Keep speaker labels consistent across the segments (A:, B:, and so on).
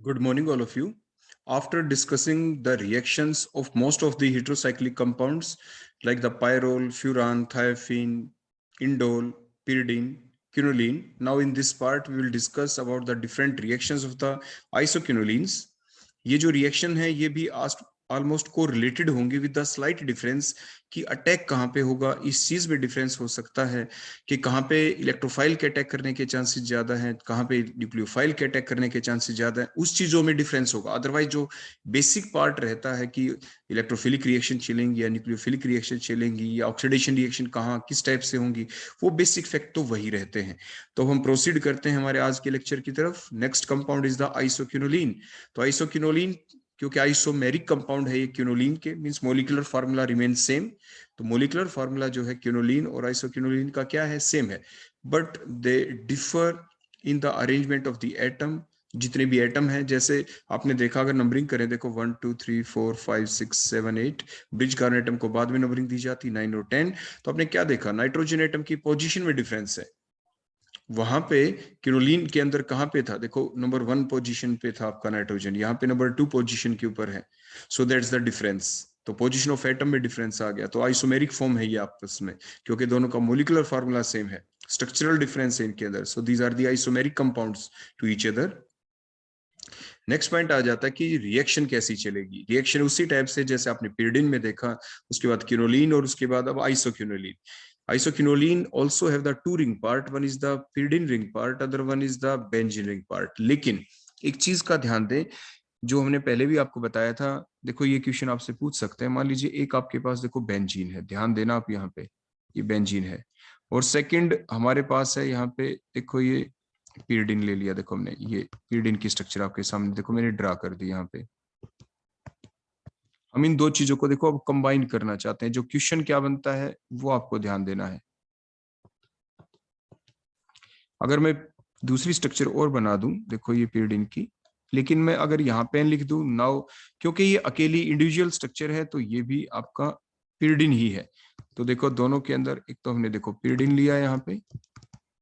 A: Good morning, all of you. After discussing the reactions of most of the heterocyclic compounds like the pyrrole, furan, thiophene, indole, pyridine, quinoline, now in this part we will discuss about the different reactions of the isoquinolines. ये जो reaction है ये भी almost को related होंगे with the slight difference कि attack कहाँ पे होगा, इस चीज में डिफरेंस हो सकता है कि कहाँ पे इलेक्ट्रोफाइल के अटैक करने के चांसेस ज्यादा हैं, कहाँ पे न्यूक्लियोफाइल के अटैक करने के चांसेस ज्यादा हैं, उस चीजों में डिफरेंस होगा। अदरवाइज जो बेसिक पार्ट रहता है कि इलेक्ट्रोफिलिक रिएक्शन चलेंगी या न्यूक्लियोफिलिक रिएक्शन चलेंगी या ऑक्सीडेशन रिएक्शन कहाँ किस टाइप से होंगी, वो बेसिक फैक्ट तो वही रहते हैं। तो हम प्रोसीड करते हैं हमारे आज के लेक्चर की तरफ। Next compound is the isoquinoline. तो आइसोक्विनोलिन क्योंकि आइसोमेरिक कंपाउंड है ये क्विनोलिन के, means molecular formula remain same. तो मोलिकुलर फार्मूला जो है क्विनोलिन और आइसोक्विनोलिन का क्या है, सेम है, but they differ in the arrangement of the atom. जितने भी एटम हैं, जैसे आपने देखा, अगर नंबरिंग करें, देखो 1 2 3 4 5 6 7 8, ब्रिज कार्बन एटम को बाद में नंबरिंग दी जाती, 9 और 10। तो आपने क्या देखा, नाइट्रोजन एटम की पोजीशन में डिफरेंस है। वहां पे क्विनोलिन के अंदर कहां पे था, देखो नंबर 1 पोजीशन पे था आपका नाइट्रोजन, यहाँ पे नंबर 2 पोजीशन के ऊपर है। So that's the difference. तो पोजीशन ऑफ एटम में डिफरेंस आ गया। तो आइसोमेरिक फॉर्म है ये आपस में, क्योंकि दोनों का मोलिकुलर फार्मूला सेम है, स्ट्रक्चरल डिफरेंस है इनके अंदर। So these are the isomeric compounds to each other. Next point आ जाता है कि रिएक्शन कैसी चलेगी। रिएक्शन उसी टाइप से जैसे आपने pyridine में देखा, उसके बाद क्विनोलिन और उसके बाद अब isoquinoline. Isoquinoline also have the two ring part, one is the pyridine ring part, other one is the benzene ring part। लेकिन एक चीज का ध्यान दें, जो हमने पहले भी आपको बताया था। देखो ये क्वेश्चन आपसे पूछ सकते हैं, मान लीजिए एक आपके पास देखो बेंजीन है, ध्यान देना आप यहाँ पे, ये बेंजीन है, और सेकंड हमारे पास है यहाँ पे, देखो ये pyridine ले लिया। देखो हमने ये pyridine की स्ट्रक्चर आपके सामने देखो मैंने ड्रा कर दी यहाँ पे। हम इन दो चीजों को देखो अब कंबाइन करना चाहते हैं। जो क्वेश्चन क्या बनता है वो आपको ध्यान देना है। अगर मैं दूसरी स्ट्रक्चर और बना दूं, देखो ये pyridine की, लेकिन मैं अगर यहाँ पेन लिख दूं नाउ, क्योंकि ये अकेली इंडिविजुअल स्ट्रक्चर है तो ये भी आपका pyridine ही है। तो देखो दोनों के अंदर एक तो हमने देखो pyridine लिया यहाँ पे।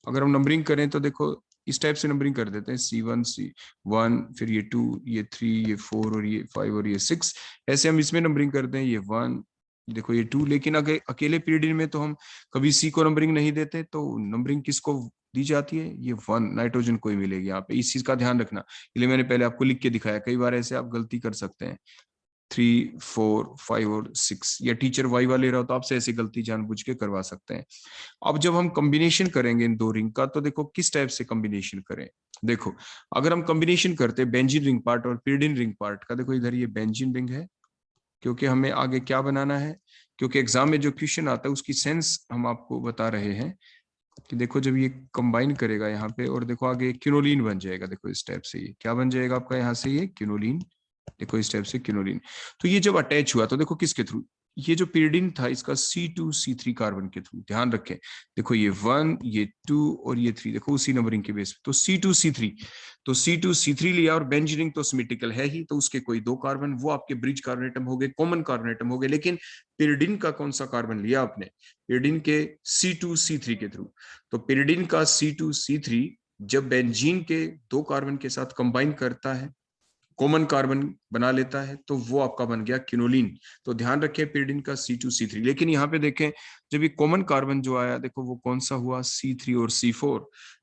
A: अगर हम नंबरिंग करें तो देखो इस टाइप से नंबरिंग कर देते हैं, C1 C1, फिर ये 2, ये 3, ये 4 और ये 5 और ये 6। ऐसे हम इसमें नंबरिंग करते हैं, ये 1, देखो ये 2। लेकिन अगर अकेले pyridine में तो हम कभी C को नंबरिंग नहीं देते, तो नंबरिंग किसको दी जाती है, ये 1 नाइट्रोजन को ही मिलेगी यहाँ पे। इस चीज का ध्यान रखना, इसलिए मैंने पहले आपको लिख के दिखाया। कई बार ऐसे आप गलती कर सकते हैं, 3 4 5 और 6, या टीचर वाई वाले रहो तो आपसे ऐसी गलती जानबूझ के करवा सकते हैं। अब जब हम कॉम्बिनेशन करेंगे इन दो रिंग का, तो देखो किस टाइप से कॉम्बिनेशन करें। देखो अगर हम कॉम्बिनेशन करते हैं बेंजीन रिंग पार्ट और pyridine रिंग पार्ट का, देखो इधर ये बेंजीन रिंग है, क्योंकि हमें आगे क्या बनाना है, क्योंकि एग्जाम में जो क्वेश्चन आता है उसकी सेंस हम आपको बता रहे हैं कि देखो जब ये कंबाइन करेगा यहाँ पे, और देखो आगे क्विनोलिन बन जाएगा। देखो इस टाइप से ये क्या बन जाएगा आपका, यहाँ से ये क्विनोलिन, देखो इस टाइप से क्विनोलिन। तो ये जब अटैच हुआ तो देखो किसके थ्रू, ये जो pyridine था इसका C2C3 कार्बन के थ्रू। ध्यान रखें, देखो ये 1, ये 2 और ये 3, देखो उसी नंबरिंग के बेस पे। तो C2C3, तो C2C3 लिया, और बेंजीन रिंग तो सिमेट्रिकल है ही, तो उसके कोई दो कार्बन वो आपके ब्रिज कार्बन एटम हो गए, कॉमन कार्बन एटम हो गए। लेकिन pyridine का कौन सा कार्बन लिया आपने, pyridine के C2C3 के थ्रू। तो pyridine का C2C3 जब बेंजीन के दो कार्बन के साथ कंबाइन करता है, कॉमन कार्बन बना लेता है, तो वो आपका बन गया क्विनोलिन। तो ध्यान रखें pyridine का C2C3। लेकिन यहाँ पे देखें, जब ये कॉमन कार्बन जो आया, देखो वो कौन सा हुआ, C3 और C4।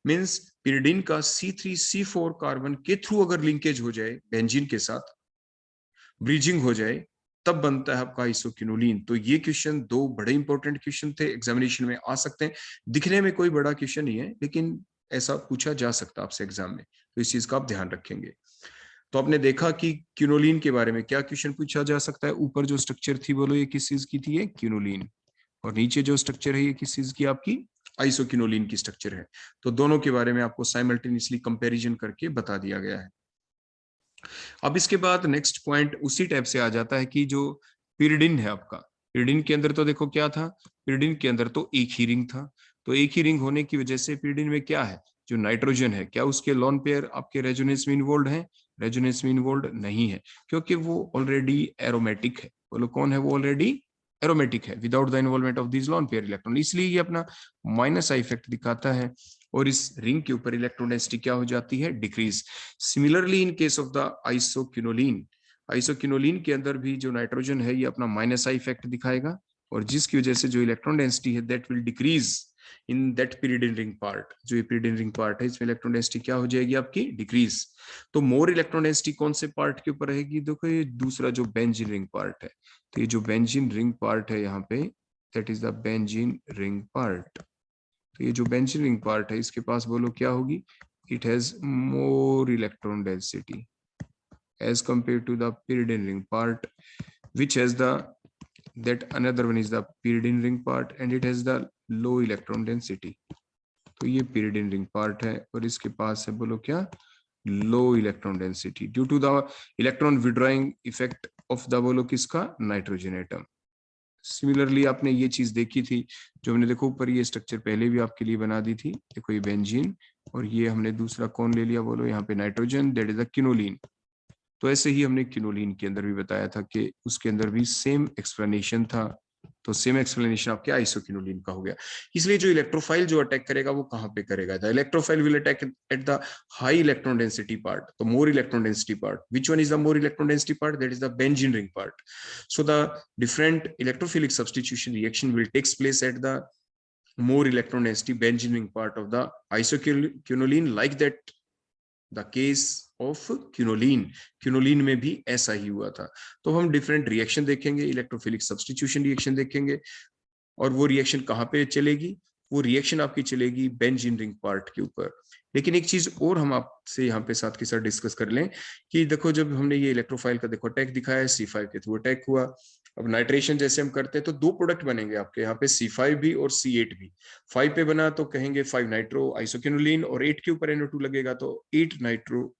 A: मींस pyridine का C3C4 कार्बन के थ्रू अगर लिंकेज हो जाए बेंजीन के साथ, ब्रीजिंग हो जाए, तब बनता है आपका आइसोक्विनोलिन। तो ये क्वेश्चन दो बड़े इंपॉर्टेंट क्वेश्चन थे, एग्जामिनेशन में आ सकते हैं। दिखने में कोई बड़ा क्वेश्चन नहीं है, लेकिन ऐसा पूछा जा सकता है आपसे एग्जाम में, तो इस चीज का आप ध्यान रखेंगे। तो आपने देखा कि क्विनोलिन के बारे में क्या क्वेश्चन पूछा जा सकता है। ऊपर जो स्ट्रक्चर थी, बोलो ये किस चीज की थी, ये क्विनोलिन। और नीचे जो स्ट्रक्चर है ये किस चीज की, आपकी आइसोक्विनोलिन की स्ट्रक्चर है। तो दोनों के बारे में आपको साइमल्टेनियसली कंपैरिजन करके बता दिया गया है। अब इसके बाद नेक्स्ट पॉइंट उसी टाइप से आ जाता है कि जो pyridine है आपका, pyridine के अंदर तो देखो क्या था, pyridine के अंदर तो एक ही रिंग था। तो एक ही रिंग होने की वजह से pyridine में क्या है, जो नाइट्रोजन है, क्या उसके लोन पेयर आपके रेजोनेंस में इन्वॉल्व है, रेजोनेंस में इन्वॉल्व नहीं है, क्योंकि वो ऑलरेडी एरोमेटिक है। बोलो कौन है वो, ऑलरेडी एरोमेटिक है without the involvement of this lone pair electron, इसलिए ये अपना माइनस आई इफेक्ट दिखाता है और इस रिंग के ऊपर इलेक्ट्रॉन डेंसिटी क्या हो जाती है, decrease. Similarly in case of the isoquinoline, isoquinoline के अंदर भी जो नाइट्रोजन है ये अपना माइनस आई इफेक्ट दिखाएगा और जिसकी वजह से जो इलेक्ट्रॉन डेंसिटी है that will decrease in that period ring part. जो ये पीरियड रिंग पार्ट है इसमें इलेक्ट्रॉन डेंसिटी क्या हो जाएगी आपकी, डिक्रीज। तो मोर इलेक्ट्रॉन डेंसिटी कौन से पार्ट के ऊपर रहेगी, देखो ये दूसरा जो बेंजीन रिंग पार्ट है, तो ये जो बेंजीन रिंग पार्ट है यहाँ पे that is the benzene ring part. तो ये जो बेंजीन रिंग पार्ट है इसके पास बोलो क्या होगी, it has more electron density as compared to the pyridine ring part, which has the that another one is the pyridine ring part and it has the low electron density। तो ये pyridine ring part है और इसके पास है बोलो क्या, low electron density due to the electron withdrawing effect of the बोलो किसका, नाइट्रोजन एटम। सिमिलरली आपने ये चीज देखी थी जो हमने देखो ऊपर ये स्ट्रक्चर पहले भी आपके लिए बना दी थी, देखो ये बेंजीन और ये हमने दूसरा कौन ले लिया बोलो यहाँ पे nitrogen, that is the quinoline. तो ऐसे ही हमने क्विनोलिन के अंदर भी बताया था कि उसके अंदर भी सेम एक्सप्लेनेशन था, तो सेम एक्सप्लेनेशन आपके आइसोक्विनोलिन का हो गया। इसलिए जो इलेक्ट्रोफाइल जो अटैक करेगा वो कहां पे करेगा, the electrophile will attack at the high electron density part, तो more electron density part. Which one is the more electron density part, that is the benzene ring part. So the different electrophilic substitution reaction will takes place at the more electron density benzene ring part of the isoquinoline, like that the case of quinoline। Quinoline में भी ऐसा ही हुआ था। तो हम different reaction देखेंगे, electrophilic substitution reaction देखेंगे और वो रिएक्शन कहाँ पे चलेगी, वो रिएक्शन आपकी चलेगी बेंजीन रिंग पार्ट के ऊपर। लेकिन एक चीज और हम आपसे यहाँ पे साथ के साथ डिस्कस कर लें कि देखो जब हमने ये इलेक्ट्रोफाइल का देखो अटैक दिखाया, C5 के थ्रू अटैक हुआ। अब नाइट्रेशन जैसे हम करते हैं तो दो प्रोडक्ट बनेंगे आपके यहाँ पे, C5 भी और C8 भी। 5 पे बना तो कहेंगे 5 नाइट्रो आइसोक्विनोलिन और 8 के ऊपर NO2 लगेगा तो 8 नाइट्रो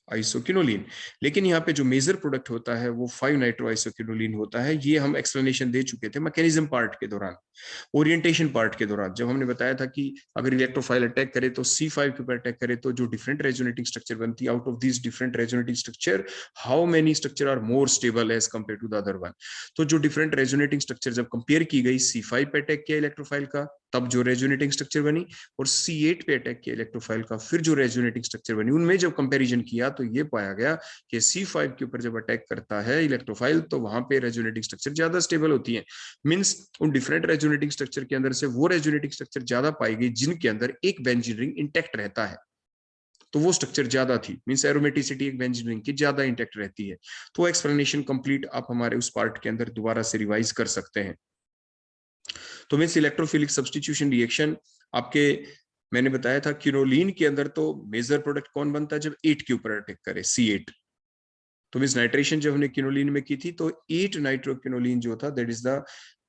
A: आइसोक्विनोलिन। लेकिन यहाँ पे जो मेजर प्रोडक्ट होता है वो 5 नाइट्रो आइसोक्विनोलिन होता है। ये हम एक्सप्लेनेशन दे चुके थे मैकेनिज्म पार्ट के दौरान, ओरिएंटेशन पार्ट के दौरान, जब हमने बताया था कि अगर इलेक्ट्रोफाइल अटैक करे तो C5 के ऊपर अटैक करे तो जो डिफरेंट रेजोनेटिंग स्ट्रक्चर बनती है, out of this different resonating structure how many structure are more stable as compare to the other one. तो जो डिफरेंट रेजोनेटिंग स्ट्रक्चर जब कंपेयर की गई, C5 पे अटैक किया इलेक्ट्रोफाइल का तब जो रेजोनेटिंग स्ट्रक्चर बनी, और C8 पे अटैक किया इलेक्ट्रोफाइल का फिर जो रेजोनेटिंग स्ट्रक्चर बनी, उनमें जब कंपैरिजन किया तो ये पाया गया कि C5 के ऊपर जब अटैक करता है इलेक्ट्रोफाइल तो वहां पे रेजोनेटिंग स्ट्रक्चर ज्यादा स्टेबल होती है। मींस उन डिफरेंट रेजोनेटिंग स्ट्रक्चर के अंदर से वो रेजोनेटिंग स्ट्रक्चर ज्यादा पाई गई जिनके अंदर एक बेंजीन रिंग इंटैक्ट रहता है, तो वो स्ट्रक्चर ज्यादा थी। मींस एरोमेटिसिटी एक बेंजीन रिंग की ज्यादा इंटैक्ट रहती है। तो एक्सप्लेनेशन कंप्लीट आप हमारे उस पार्ट के अंदर दोबारा से रिवाइज कर सकते हैं। तो मींस इलेक्ट्रोफिलिक सब्स्टिट्यूशन रिएक्शन आपके, मैंने बताया था क्विनोलिन के अंदर तो मेजर प्रोडक्ट कौन बनता है जब 8 के ऊपर अटैक करे, C8। तो मींस नाइट्रेशन जब हमने क्विनोलिन में की थी तो 8 नाइट्रोक्विनोलिन जो था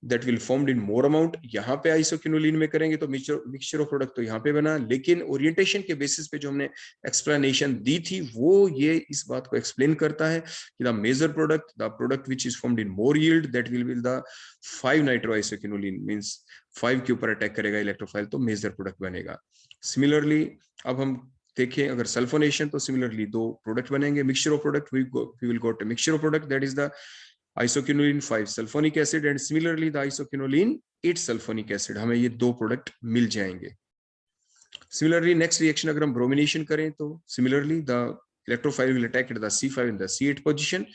A: that will formed in more amount. यहाँ पे आइसोक्विनोलिन में करेंगे तो मिक्सचर ऑफ प्रोडक्ट तो यहाँ पे बना, लेकिन ओरिएंटेशन के बेसिस पे जो हमने एक्सप्लेनेशन दी थी वो ये इस बात को एक्सप्लेन करता है कि the major product, the product which is formed in more yield that will be the 5 nitro isoquinoline. Means 5 के ऊपर अटैक करेगा इलेक्ट्रोफाइल तो मेजर प्रोडक्ट बनेगा। सिमिलरली अब हम देखें अगर सल्फोनेशन तो सिमिलरली दो प्रोडक्ट बनेंगे, mixture of product we will got a mixture of product that is the isoquinoline 5 sulphonic acid and similarly the isoquinoline 8 sulphonic acid, हमें ये दो प्रोडक्ट मिल जाएंगे। सिमिलरली नेक्स्ट रिएक्शन अगर हम ब्रोमिनेशन करें तो similarly the electrophile will attack at the C5 and the C8 position.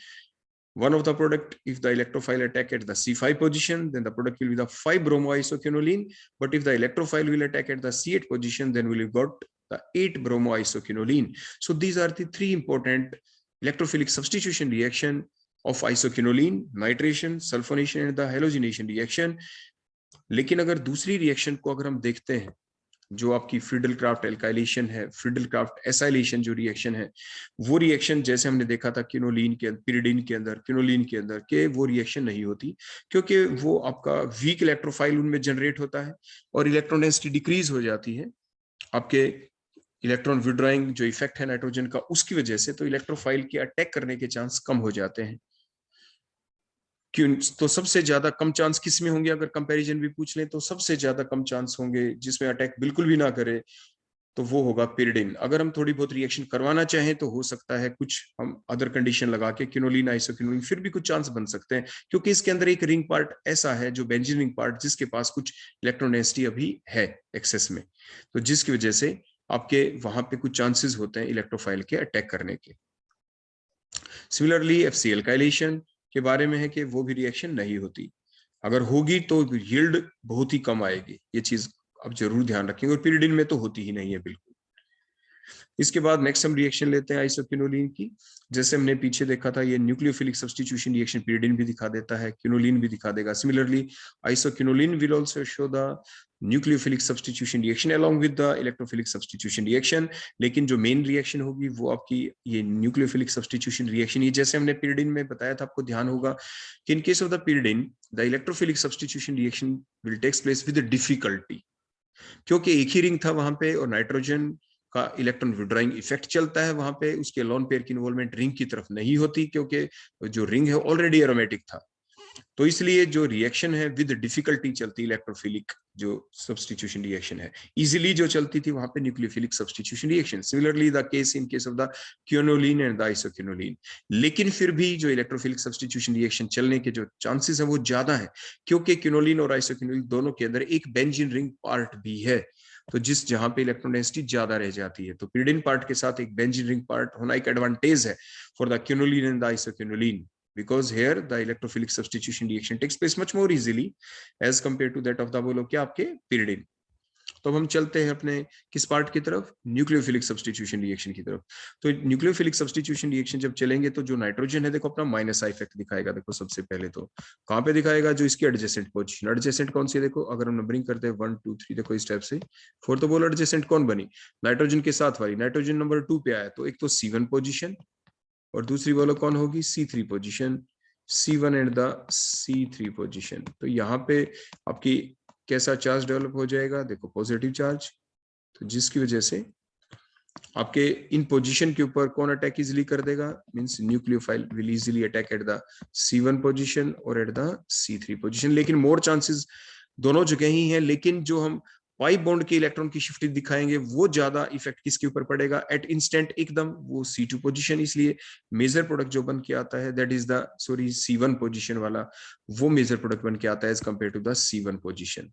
A: One of the product, if the electrophile attack at the C5 position, then the product will be the 5-bromoisoquinoline. But if the electrophile will attack at the C8 position, then we'll got the 8-bromoisoquinoline. So these are the three important electrophilic substitution reaction of isoquinoline, nitration, sulfonation and the halogenation reaction. लेकिन अगर दूसरी reaction को अगर हम देखते हैं जो आपकी फ्रीडल क्राफ्ट एल्काइलेशन है, फ्रीडल क्राफ्ट एसाइलेशन जो रिएक्शन है, वो रिएक्शन जैसे हमने देखा था क्विनोलिन के पिरिडिन के अंदर, क्विनोलिन के अंदर के वो रिएक्शन नहीं होती क्योंकि वो आपका वीक इलेक्ट्रोफाइल उनमें जनरेट होता है और इलेक्ट्रॉन डेंसिटी डिक्रीज हो जाती है आपके इलेक्ट्रॉन विड्रॉइंग जो इफेक्ट है नाइट्रोजन का उसकी वजह से, तो इलेक्ट्रोफाइल के अटैक करने के चांस कम हो जाते हैं। क्यों? तो सबसे ज्यादा कम चांस किस में होंगे अगर कंपैरिजन भी पूछ लें तो सबसे ज्यादा कम चांस होंगे जिसमें अटैक बिल्कुल भी ना करे तो वो होगा pyridine। अगर हम थोड़ी बहुत रिएक्शन करवाना चाहें तो हो सकता है कुछ हम अदर कंडीशन लगा के क्विनोलिन आइसोक्विनोलिन, फिर भी कुछ चांस बन सकते हैं, क्योंकि इसके अंदर एक रिंग पार्ट ऐसा है जो बेंजीन रिंग पार्ट, जिसके पास कुछ इलेक्ट्रॉन डेंसिटी अभी है एक्सेस में, तो जिसकी वजह से आपके वहां पे कुछ चांसेस होते हैं इलेक्ट्रोफाइल के अटैक करने के। सिमिलरली एफसीएल काइलेशन के बारे में है कि वो भी रिएक्शन नहीं होती, अगर होगी तो यील्ड बहुत ही कम आएगी, ये चीज आप जरूर ध्यान रखेंगे, और pyridine में तो होती ही नहीं है बिल्कुल। इसके बाद नेक्स्ट हम रिएक्शन लेते हैं आइसोक्विनोलिन की। जैसे हमने पीछे देखा था, ये न्यूक्लियोफिलिक सब्स्टिट्यूशन रिएक्शन pyridine भी दिखा देता है, क्विनोलिन भी दिखा देगा। Similarly isoquinoline will also show the nucleophilic substitution reaction along with the electrophilic substitution reaction, लेकिन जो मेन रिएक्शन होगी वो आपकी ये न्यूक्लियोफिलिक सब्स्टिट्यूशन रिएक्शन ही, जैसे हमने pyridine में बताया था, आपको ध्यान होगा कि in case of the pyridine the electrophilic substitution reaction will takes place with difficulty, क्योंकि एक ही रिंग था वहां पे और नाइट्रोजन का इलेक्ट्रॉन विड्रॉइंग इफेक्ट चलता है वहां पे, उसके लोन पेयर की इन्वॉल्वमेंट रिंग की तरफ नहीं होती, क्योंकि जो रिंग है ऑलरेडी एरोमेटिक था, तो इसलिए जो रिएक्शन है विद डिफिकल्टी चलती इलेक्ट्रोफिलिक जो सब्स्टिट्यूशन रिएक्शन है, इजीली जो चलती थी वहां पे nucleophilic substitution reaction. Similarly the case in case of the quinoline and the isoquinoline, लेकिन फिर भी जो इलेक्ट्रोफिलिक सब्स्टिट्यूशन रिएक्शन चलने के जो चांसेस है वो ज्यादा है, क्योंकि क्विनोलिन और आइसोक्विनोलिन दोनों के अंदर एक बेंजीन रिंग पार्ट भी है, तो जिस जहां पे इलेक्ट्रॉन डेंसिटी ज्यादा रह जाती है, तो pyridine पार्ट के साथ एक बेंजीन रिंग पार्ट होना एक एडवांटेज है for the quinoline and the isoquinoline, because here the electrophilic substitution reaction takes place much more easily as compared to that of the बोलो क्या आपके pyridine। तो अब हम चलते हैं अपने किस पार्ट की तरफ, न्यूक्लियोफिलिक सब्स्टिट्यूशन रिएक्शन की तरफ। तो न्यूक्लियोफिलिक सब्स्टिट्यूशन रिएक्शन जब चलेंगे तो जो नाइट्रोजन है देखो अपना माइनस आई इफेक्ट दिखाएगा। देखो सबसे पहले तो कहां पे दिखाएगा, जो इसकी एडजेसेंट पोजीशन, एडजेसेंट कौन सी है, देखो अगर हम नंबरिंग करते हैं 1 2 3, देखो इस टाइप से 4, तो बोलो एडजेसेंट कौन बनी, नाइट्रोजन के साथ वाली, नाइट्रोजन नंबर 2 पे आया, तो एक तो C1 पोजीशन और दूसरी बोलो कौन होगी, C3 position, C1 and the C3 position. तो यहाँ पे आपकी कैसा चार्ज डेवलप हो जाएगा, देखो पॉजिटिव चार्ज, तो जिसकी वजह से आपके इन पोजीशन के ऊपर कौन अटैक इजीली कर देगा, means nucleophile will easily attack at the C1 position और एट द C3 पोजीशन, लेकिन मोर चांसेस दोनों जगह ही है, लेकिन जो हम पाई बॉन्ड के इलेक्ट्रॉन की शिफ्टिंग दिखाएंगे वो ज्यादा इफेक्ट किसके ऊपर पड़ेगा, एट इंस्टेंट एकदम वो C2 पोजीशन, इसलिए मेजर प्रोडक्ट जो बन के आता है that is the C1 position वाला, वो मेजर प्रोडक्ट बन के आता है as compare to the C1 position.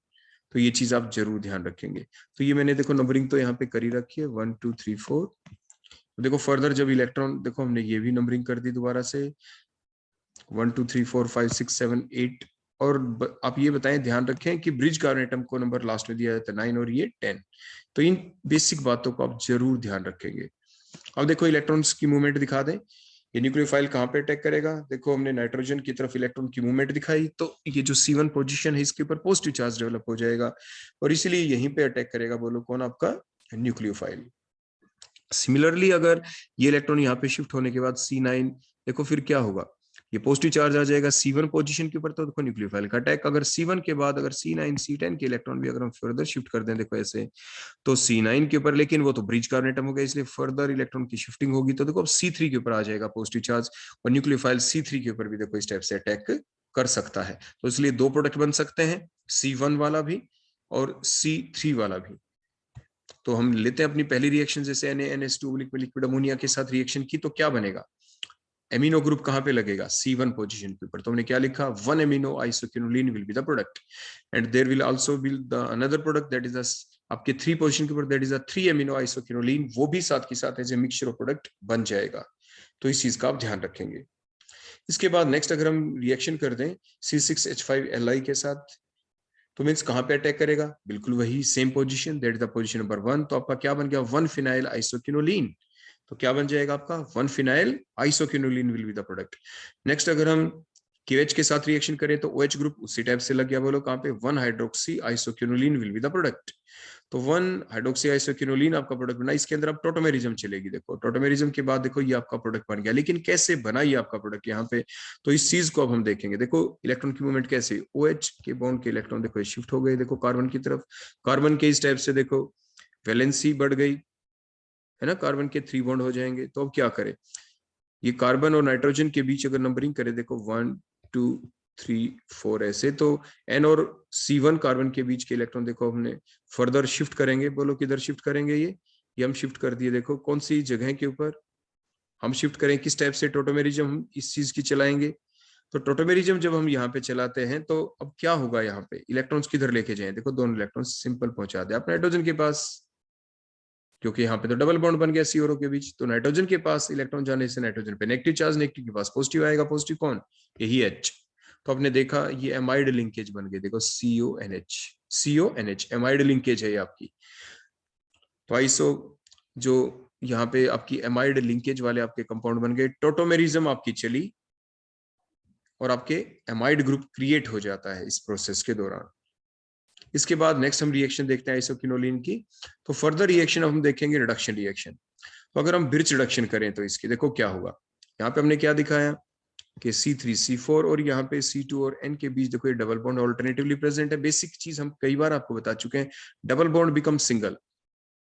A: तो ये चीज आप जरूर ध्यान रखेंगे। तो ये मैंने देखो नंबरिंग तो यहाँ पे करी रखी है 1 2 3 4। देखो फर्दर जब इलेक्ट्रॉन, देखो हमने ये भी नंबरिंग कर दी दोबारा से 1 2 3 4 5 6 7 8, और आप ये बताएं ध्यान रखें कि ब्रिज कार्बन एटम को नंबर लास्ट में दिया जाता है 9 और ये 10। तो इन बेसिक बातों को आप जरूर ध्यान रखेंगे। अब देखो इलेक्ट्रॉन्स की मूवमेंट दिखा दें, ये न्यूक्लियोफाइल कहां पे अटैक करेगा, देखो हमने नाइट्रोजन की तरफ इलेक्ट्रॉन की मूवमेंट दिखाई, तो ये जो C1 पोजीशन है इसके ऊपर पॉजिटिव चार्ज डेवलप हो जाएगा और इसीलिए यहीं पे अटैक करेगा, बोलो कौन, आपका न्यूक्लियोफाइल। सिमिलरली अगर ये इलेक्ट्रॉन यहाँ पे शिफ्ट होने के बाद C9, देखो फिर क्या होगा, ये पॉजिटिव चार्ज आ जाएगा C1 पोजीशन के ऊपर, तो देखो न्यूक्लियोफाइल का अटैक। अगर C1 के बाद अगर C9 C10 के इलेक्ट्रॉन भी अगर हम फर्दर शिफ्ट कर दें, देखो ऐसे, तो C9 के ऊपर, लेकिन वो तो ब्रिज कार्बन एटम हो गया इसलिए फर्दर इलेक्ट्रॉन की शिफ्टिंग होगी, तो देखो अब C3 के ऊपर आ जाएगा पॉजिटिव चार्ज, और न्यूक्लियोफाइल C3 के ऊपर भी देखो इस टाइप से अटैक कर सकता है। तो इसलिए दो प्रोडक्ट बन सकते हैं, C1 वाला भी और C3 वाला भी। तो हम लेते हैं अपनी पहली रिएक्शन, जैसे NaNH2 लिक्विड अमोनिया के साथ रिएक्शन की, तो क्या बनेगा, एमिनो ग्रुप कहां पे लगेगा, C1 पोजीशन के ऊपर, तो हमने क्या लिखा, 1 amino isoquinoline will be the product and there will also be the another product that is आपके 3 पोजीशन के ऊपर, that is a 3 amino isoquinoline, वो भी साथ के साथ as a mixture of product बन जाएगा। तो इस चीज का आप ध्यान रखेंगे। इसके बाद नेक्स्ट अगर हम रिएक्शन कर दें C6H5Li के साथ, तो मीन्स कहां पे अटैक करेगा, बिल्कुल वही same position, that is the position number 1, तो आपका क्या बन गया, 1 फिनाइल आइसोक्विनोलिन, तो क्या बन जाएगा आपका 1 phenyl isoquinoline will be the product. Next अगर हम KH के साथ रिएक्शन करें तो OH ग्रुप उसी टाइप से लग गया, बोलो कहां पे, 1 hydroxy isoquinoline will be the product. तो 1 हाइड्रोक्सी आइसोक्विनोलिन आपका प्रोडक्ट बना, इसके अंदर अब टोटोमेरिज्म चलेगी, देखो टोटोमेरिज्म के बाद देखो ये आपका प्रोडक्ट बन गया, लेकिन कैसे बना ये आपका प्रोडक्ट यहाँ पे, तो इस चीज को अब हम देखेंगे। देखो इलेक्ट्रॉन की मूवमेंट कैसे, OH के बॉन्ड के इलेक्ट्रॉन देखो शिफ्ट हो गए, देखो कार्बन की तरफ, कार्बन के इस टाइप से देखो वैलेंसी बढ़ गई है ना, कार्बन के 3 बॉन्ड हो जाएंगे। तो अब क्या करें, ये कार्बन और नाइट्रोजन के बीच अगर नंबरिंग करें, देखो 1 2 3 4 ऐसे, तो N और C1 कार्बन के बीच के इलेक्ट्रॉन देखो हमने फर्दर शिफ्ट करेंगे, बोलो किधर शिफ्ट करेंगे, ये ये हम शिफ्ट कर दिए, देखो कौन सी जगह के ऊपर हम शिफ्ट करें, किस टाइप से टोटोमेरिज्म हम इस चीज की चलाएंगे। तो टोटोमेरिज्म जब हम यहाँ पे चलाते हैं तो अब क्या होगा, यहाँ पे इलेक्ट्रॉन्स किधर लेके जाएं, देखो दोनों इलेक्ट्रॉन्स सिंपल पहुंचा दे आप नाइट्रोजन के पास, क्योंकि यहाँ पे तो डबल बॉन्ड बन गया सी और ओ के बीच, तो नाइट्रोजन के पास इलेक्ट्रॉन जाने से नाइट्रोजन पे नेगेटिव चार्ज, नेगेटिव के पास पॉजिटिव आएगा, पॉजिटिव कौन, यही एच। तो आपने देखा ये एमाइड लिंकेज बन गए, देखो CONH एमाइड लिंकेज है ये आपकी। तो आइसो जो यहाँ पे आपकी एमाइड लिंकेज वाले आपके कंपाउंड बन गए, टोटोमेरिज्म आपकी चली और आपके एमाइड ग्रुप क्रिएट हो जाता है इस प्रोसेस के दौरान। इसके बाद नेक्स्ट हम रिएक्शन देखते हैं आइसोक्विनोलिन की। तो फर्दर रिएक्शन हम देखेंगे रिडक्शन रिएक्शन। तो अगर हम बिर्च रिडक्शन करें तो इसकी देखो क्या होगा, यहाँ पे हमने क्या दिखाया कि C3C4 और यहाँ पे C2 और N के बीच देखो ये डबल बॉन्ड ऑल्टरनेटिवली प्रेजेंट है। बेसिक चीज हम कई बार आपको बता चुके हैं, डबल बॉन्ड बिकम सिंगल,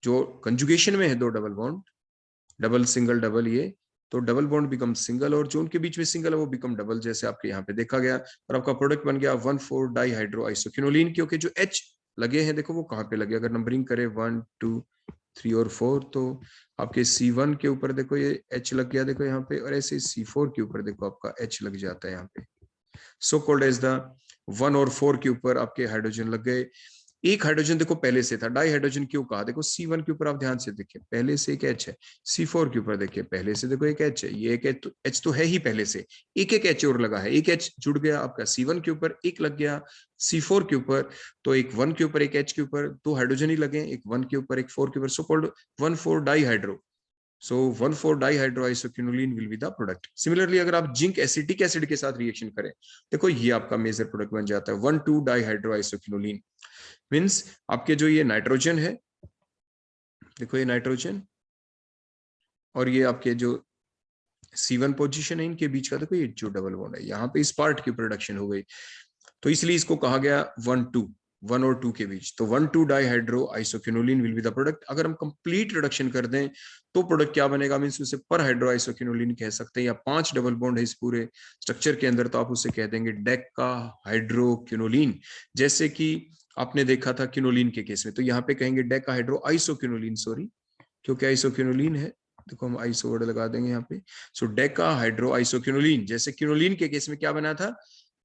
A: जो कंजुगेशन में है दो double bond, double single double, ये तो डबल बॉन्ड बिकम सिंगल और जो उनके बीच में सिंगल है वो बिकम डबल, जैसे आपके यहाँ पे देखा गया। और आपका प्रोडक्ट बन गया 1,4 डाइहाइड्रो आइसोक्विनोलिन, क्योंकि जो H लगे हैं देखो वो कहाँ पे लगे, अगर नंबरिंग करें 1 2 3 और 4 तो आपके C1 के ऊपर देखो ये H लग गया देखो यहाँ पे, और ऐसे C4 के ऊपर देखो आपका H लग जाता है यहाँ पे, सो कॉल्ड एज द 1 और 4 के ऊपर आपके हाइड्रोजन लग गए। एक हाइड्रोजन देखो पहले से था, डाई हाइड्रोजन क्यों कहा, देखो C1 के ऊपर आप ध्यान से देखिए पहले से एक H है, C4 के ऊपर देखिए पहले से देखो एक H है, ये एक H तो है ही पहले से, एक एक H और लगा है, एक H जुड़ गया आपका C1 के ऊपर, एक लग गया C4 के ऊपर, तो एक 1 के ऊपर एक H के ऊपर दो हाइड्रोजन ही लगे, एक 1 के ऊपर एक 4 के ऊपर, so called 1,4 डाइहाइड्रो। So 1,4 डाइहाइड्रोआइसोक्विनोलिन will be the product. Similarly अगर आप जिंक एसिटिक एसिड के साथ रिएक्शन करें, देखो ये आपका मेजर प्रोडक्ट बन जाता है 1,2 डाइहाइड्रोआइसोक्विनोलिन। मींस आपके जो ये नाइट्रोजन है, देखो ये नाइट्रोजन और ये आपके जो C1 पोजीशन है इनके बीच का देखो ये जो डबल बॉन्ड है, यहाँ पे इस पार्ट की प्रोडक्शन हो गई, तो इसलिए इसको कहा गया 1 और 2 के बीच। तो 1,2 डाइहाइड्रो isoquinoline will be the product. अगर हम कंप्लीट रिडक्शन कर दें तो प्रोडक्ट क्या बनेगा, मींस उसे पर हाइड्रो आइसोक्विनोलिन कह सकते हैं, या 5 डबल बॉन्ड है इस पूरे स्ट्रक्चर के अंदर तो आप उसे कह देंगे डेका हाइड्रोक्विनोलिन। जैसे कि आपने देखा था क्विनोलिन के केस में, तो यहाँ पे कहेंगे डेका हाइड्रो आइसोक्विनोलिन, सॉरी क्योंकि आइसोक्विनोलिन है, देखो हम आइसो वर्ड लगा देंगे यहाँ पे। सो डेका हाइड्रो आइसोक्विनोलिन, जैसे क्विनोलिन के केस में क्या बना था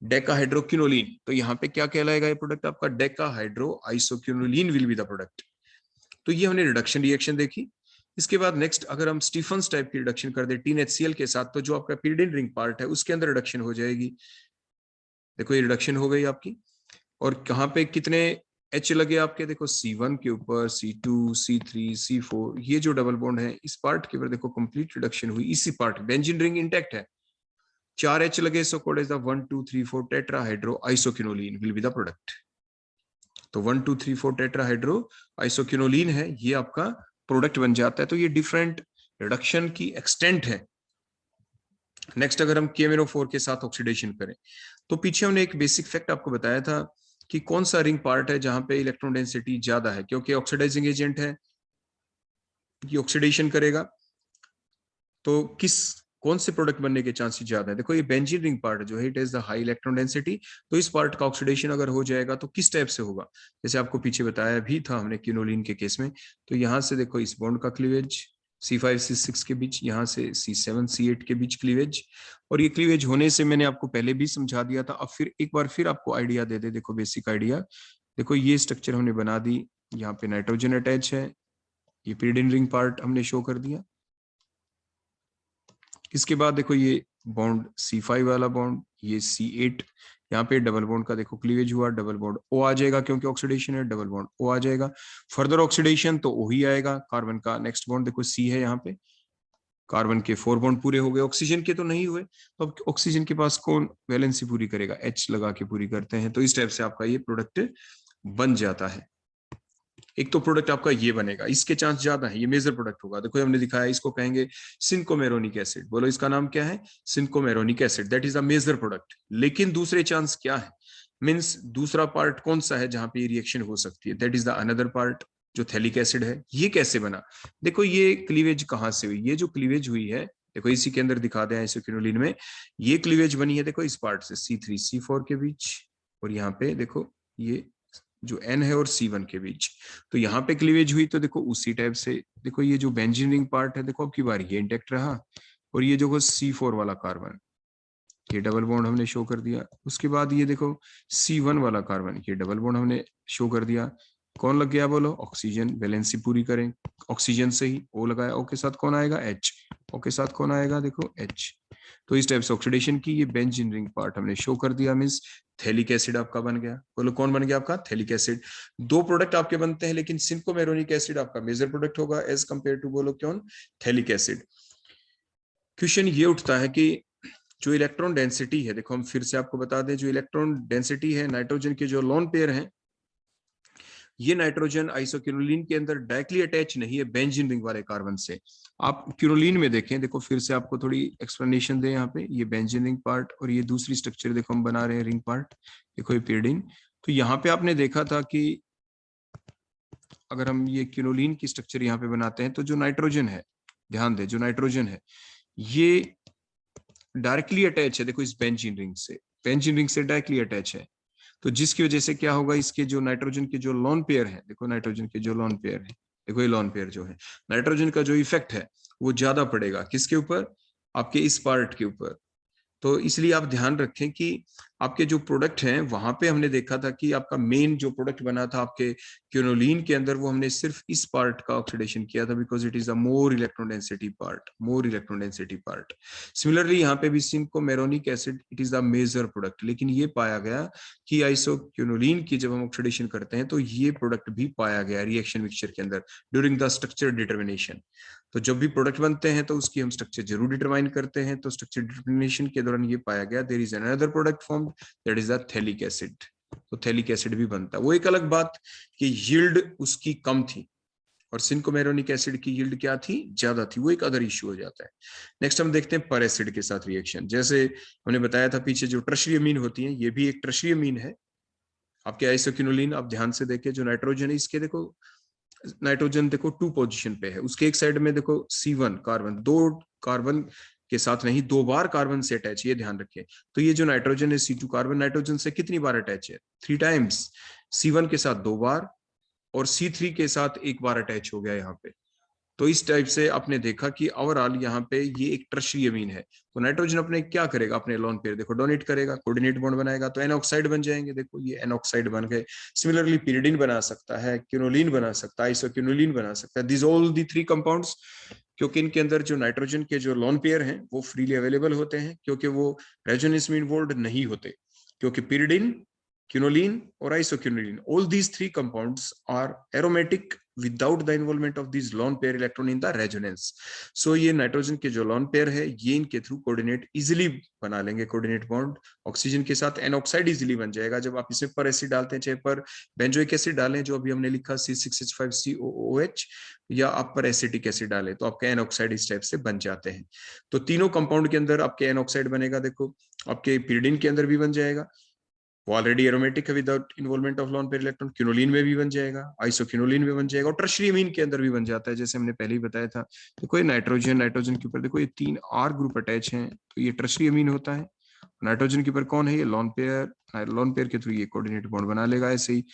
A: डेकाहाइड्रोक्विनोलिन, तो यहाँ पे क्या कहलाएगा ये प्रोडक्ट आपका decahydro isoquinoline will be the product. तो ये हमने रिडक्शन रिएक्शन देखी। इसके बाद नेक्स्ट अगर हम स्टीफन्स टाइप की रिडक्शन कर दे TnHCl के साथ, तो जो आपका pyridine रिंग पार्ट है उसके अंदर रिडक्शन हो जाएगी, देखो ये रिडक्शन हो गई आपकी। और कहाँ पे कितने H लगे आपके, देखो C1 के ऊपर C2 C3 C4, ये जो डबल बॉन्ड है इस पार्ट के ऊपर देखो कंप्लीट रिडक्शन हुई, इसी पार्ट बेंजीन रिंग इंटैक्ट है, 4 H लगे, so called as the 1 2 3 4 tetrahydro isoquinoline will be the product. तो 1 2 3 4 टेट्राहाइड्रो आइसोक्विनोलिन है, ये आपका प्रोडक्ट बन जाता है। तो ये डिफरेंट रिडक्शन की एक्सटेंट है। नेक्स्ट अगर हम KMnO4 के साथ ऑक्सीडेशन करें, तो पीछे हमने एक बेसिक फैक्ट आपको बताया था कि कौन सा रिंग पार्ट है जहां पे इलेक्ट्रॉन डेंसिटी ज्यादा है, क्योंकि ऑक्सीडाइजिंग एजेंट है, ये ऑक्सीडेशन करेगा, तो कौन से प्रोडक्ट बनने के चांसेस ज्यादा है, देखो ये बेंजीन रिंग पार्ट जो है it is the high electron density, तो इस पार्ट का ऑक्सीडेशन अगर हो जाएगा तो किस टाइप से होगा, जैसे आपको पीछे बताया भी था हमने क्विनोलिन के केस में। तो यहाँ से देखो इस बॉन्ड का क्लीवेज C5 C6 के बीच, यहाँ से C7 C8 के बीच क्लीवेज, और ये क्लीवेज होने से मैंने आपको पहले भी समझा दिया था, अब फिर एक बार फिर आपको आइडिया दे दे, देखो बेसिक आइडिया, देखो ये स्ट्रक्चर हमने बना दी, यहाँ पे नाइट्रोजन अटैच है, ये pyridine रिंग पार्ट हमने शो कर दिया। इसके बाद देखो ये बॉन्ड C5 वाला बॉन्ड, ये C8, यहाँ पे डबल बॉन्ड का देखो क्लीवेज हुआ, डबल बॉन्ड O आ जाएगा क्योंकि ऑक्सीडेशन है, डबल बॉन्ड O आ जाएगा, फर्दर ऑक्सीडेशन तो O ही आएगा, कार्बन का नेक्स्ट बॉन्ड देखो C है, यहाँ पे कार्बन के 4 बॉन्ड पूरे हो गए, ऑक्सीजन के तो नहीं हुए, तो अब ऑक्सीजन के पास कौन वैलेंसी पूरी करेगा, H लगा के पूरी करते हैं, तो इस टाइप से आपका ये प्रोडक्ट बन जाता है। एक तो प्रोडक्ट आपका ये बनेगा, इसके चांस ज्यादा है, ये मेजर प्रोडक्ट होगा, देखो हमने दिखाया, इसको कहेंगे सिनकोमेरोनिक एसिड, बोलो इसका नाम क्या है, cinchomeronic acid, that is a major product. लेकिन दूसरे चांस क्या है, मींस दूसरा पार्ट कौन सा है जहां पे ये रिएक्शन हो सकती है, that is the another part, जो थैलिक एसिड है। ये कैसे बना, देखो ये क्लीवेज कहां से हुई, ये जो क्लीवेज हुई है देखो इसी के अंदर दिखा दें आइसोक्विनोलिन में, ये क्लीवेज बनी है देखो इस पार्ट से C3 C4 के बीच, और यहाँ पे देखो ये जो N है और C1 के बीच। तो यहाँ पे क्लीवेज हुई तो देखो उसी टाइप से देखो ये जो बेंजीन रिंग पार्ट है देखो अब की बार ये इंटेक्ट रहा, और ये जो C4 वाला कार्बन ये डबल बॉन्ड हमने शो कर दिया। उसके बाद ये देखो C1 वाला कार्बन ये डबल बॉन्ड हमने शो कर दिया। कौन लग गया बोलो? ऑक्सीजन। वैलेंसी पूरी करें ऑक्सीजन से ही, O लगाया, O के साथ कौन आएगा? H। O के साथ कौन आएगा? देखो H। तो इस टाइप से ऑक्सीडेशन की ये बेंजीन रिंग पार्ट हमने शो कर दिया, मींस थैलिक एसिड आपका बन गया। बोलो कौन बन गया आपका? Phthalic acid. दो प्रोडक्ट आपके बनते हैं, लेकिन सिंकोमेरोनिक एसिड आपका मेजर प्रोडक्ट होगा एज कंपेयर टू बोलो कौन? Phthalic acid. क्वेश्चन ये उठता है कि जो इलेक्ट्रॉन डेंसिटी है, देखो हम फिर से आपको बता दें, जो इलेक्ट्रॉन डेंसिटी है नाइट्रोजन के जो लोन पेयर हैं, ये नाइट्रोजन आइसोक्विनोलिन के अंदर डायरेक्टली अटैच नहीं है बेंजीन रिंग वाले कार्बन से। आप क्विनोलिन में देखें, देखो फिर से आपको थोड़ी एक्सप्लेनेशन दें यहाँ पे, ये बेंजीन रिंग पार्ट और ये दूसरी स्ट्रक्चर देखो हम बना रहे हैं रिंग पार्ट, देखो ये pyridine। तो यहाँ पे आपने देखा था कि अगर हम ये क्विनोलिन की स्ट्रक्चर यहाँ पे बनाते हैं तो जो नाइट्रोजन है, ध्यान दें, जो नाइट्रोजन है ये डायरेक्टली अटैच है देखो इस बेंजीन रिंग से, बेंजीन रिंग से डायरेक्टली अटैच है। तो जिसकी वजह से क्या होगा, इसके जो नाइट्रोजन के जो लोन पेयर है, देखो नाइट्रोजन के जो लोन पेयर है, देखो ये लोन पेयर जो है, नाइट्रोजन का जो इफेक्ट है वो ज्यादा पड़ेगा किसके ऊपर? आपके इस पार्ट के ऊपर। तो इसलिए आप ध्यान रखें कि आपके जो प्रोडक्ट हैं वहां पे हमने देखा था कि आपका मेन जो प्रोडक्ट बना था आपके क्विनोलिन के अंदर, वो हमने सिर्फ इस पार्ट का ऑक्सीडेशन किया था, because it is a more electron density part, more electron density part. Similarly यहाँ पे भी cinchomeronic acid it is the major product, लेकिन ये पाया गया कि आइसोक्विनोलिन की जब हम ऑक्सीडेशन करते हैं तो ये प्रोडक्ट भी पाया गया रिएक्शन मिक्सचर के अंदर ड्यूरिंग द स्ट्रक्चर डिटर्मिनेशन। तो जब भी प्रोडक्ट बनते हैं तो उसकी हम स्ट्रक्चर जरूर डिटरमाइन करते हैं, तो स्ट्रक्चर डिटर्मिनेशन के दौरान ये पाया गया there is another product form that is the phthalic acid. तो थैलिक एसिड भी बनता है। वो एक अलग बात कि यील्ड उसकी कम थी और सिंकोमेरोनिक एसिड की यील्ड क्या थी? ज्यादा थी, वो एक अदर इश्यू हो जाता है। नेक्स्ट हम देखते हैं पर एसिड के साथ रिएक्शन। जैसे हमने बताया था पीछे जो टर्शियरी अमीन होती है, ये भी एक टर्शियरी अमीन है। आपके आइसोक्विनोलिन आप ध्यान से देखें, जो नाइट्रोजन है इसके देखो नाइट्रोजन देखो 2 पोजीशन पे है, उसके एक साइड में देखो C1 कार्बन, दो कार्बन के साथ नहीं, दो बार कार्बन से अटैच, ये ध्यान रखें। तो ये जो नाइट्रोजन है C2 कार्बन नाइट्रोजन से कितनी बार अटैच है? 3 टाइम्स। C1 के साथ 2 बार और C3 के साथ 1 बार अटैच हो गया यहाँ पे। तो इस टाइप से आपने देखा कि ओवरऑल यहाँ पे ये एक टर्शियरी अमीन है। तो नाइट्रोजन अपने क्या करेगा? अपने लोन पेयर देखो डोनेट करेगा, कोऑर्डिनेट बॉन्ड बनाएगा, तो एनऑक्साइड बन जाएंगे, देखो ये एनऑक्साइड बन गए। सिमिलरली pyridine बना सकता है, क्विनोलिन बना सकता है, आइसोक्विनोलिन बना सकता है, दिस ऑल दी 3 कंपाउंड्स, क्योंकि इनके अंदर जो नाइट्रोजन के जो लोन पेयर हैं वो फ्रीली अवेलेबल होते हैं, क्योंकि वो रेजोनेंस में इन्वॉल्व नहीं होते, क्योंकि pyridine, quinoline और isoquinoline, all these 3 compounds are aromatic without the involvement of these lone pair electron in the resonance. So ये नाइट्रोजन के जो lone pair है ये इनके थ्रू कोऑर्डिनेट इजीली बना लेंगे, कोऑर्डिनेट बॉन्ड ऑक्सीजन के साथ, एनऑक्साइड इजीली बन जाएगा जब आप इसमें पर एसिड डालते हैं, चाहे पर बेंजोइक एसिड डालें जो अभी हमने लिखा C6H5COOH, या आप पर एसिटिक एसिड डालें तो आपका एनऑक्साइड इस टाइप से बन जाते हैं। तो तीनों कंपाउंड के अंदर आपके एनऑक्साइड बनेगा, देखो आपके pyridine के अंदर भी बन जाएगा, वो ऑलरेडी एरोमेटिक है without involvement of lone pair electron, quinoline में भी बन जाएगा, आइसोक्विनोलिन में बन जाएगा, और टर्शियरी अमीन के अंदर भी बन जाता है, जैसे हमने पहले ही बताया था। देखो ये नाइट्रोजन के ऊपर देखो ये 3 R ग्रुप अटैच हैं, तो ये टर्शियरी अमीन होता है। नाइट्रोजन के ऊपर कौन है? ये लोन पेयर के थ्रू ये कोऑर्डिनेट बॉन्ड बना लेगा। ऐसे ही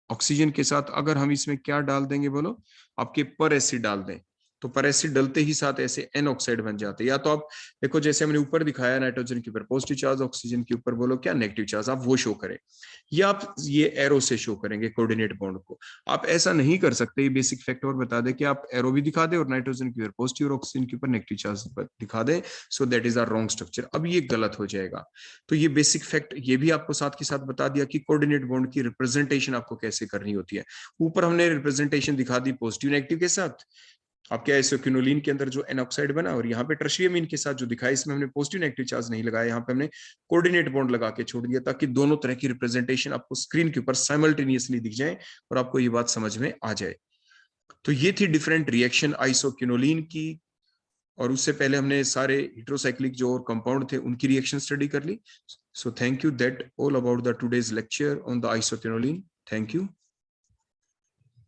A: ऑक्सीजन के साथ अगर हम इसमें क्या डाल देंगे बोलो, आपके पर एसिड डाल दें, तो पर एसिड डलते ही साथ ऐसे एन ऑक्साइड बन जाते हैं। या तो आप देखो जैसे हमने ऊपर दिखाया नाइट्रोजन के ऊपर पॉजिटिव चार्ज, ऑक्सीजन के ऊपर बोलो क्या? नेगेटिव चार्ज, आप वो शो करें, या आप ये एरो से शो करेंगे कोऑर्डिनेट बॉन्ड को। आप ऐसा नहीं कर सकते, ये बेसिक फैक्ट और बता दें कि आप एरो भी दिखा दें और नाइट्रोजन के ऊपर पॉजिटिव और ऑक्सीजन के ऊपर नेगेटिव चार्ज दिखा दें, so that is a wrong structure. अब ये गलत हो जाएगा। तो ये बेसिक फैक्ट ये भी आपको साथ के साथ बता दिया कि कोऑर्डिनेट बॉन्ड की रिप्रेजेंटेशन आपको कैसे करनी होती है। ऊपर हमने रिप्रेजेंटेशन दिखा दी पॉजिटिव नेगेटिव के साथ, आपके आइसोक्विनोलिन के अंदर जो एनऑक्साइड बना, और यहाँ पे टर्शियरी अमीन के साथ जो दिखाया इसमें हमने पॉजिटिव नेगेटिव चार्ज नहीं लगाया, यहाँ पे हमने कोऑर्डिनेट बॉन्ड लगा के छोड़ दिया ताकि दोनों तरह की रिप्रेजेंटेशन आपको स्क्रीन के ऊपर साइमल्टेनियसली दिख जाए और आपको ये बात समझ में आ जाए। तो ये थी डिफरेंट रिएक्शन आइसोक्विनोलिन की, और उससे पहले हमने सारे हेटेरोसाइक्लिक जो और कंपाउंड थे उनकी रिएक्शन स्टडी कर ली। So thank you, that all about the today's lecture on the isoquinoline. Thank you.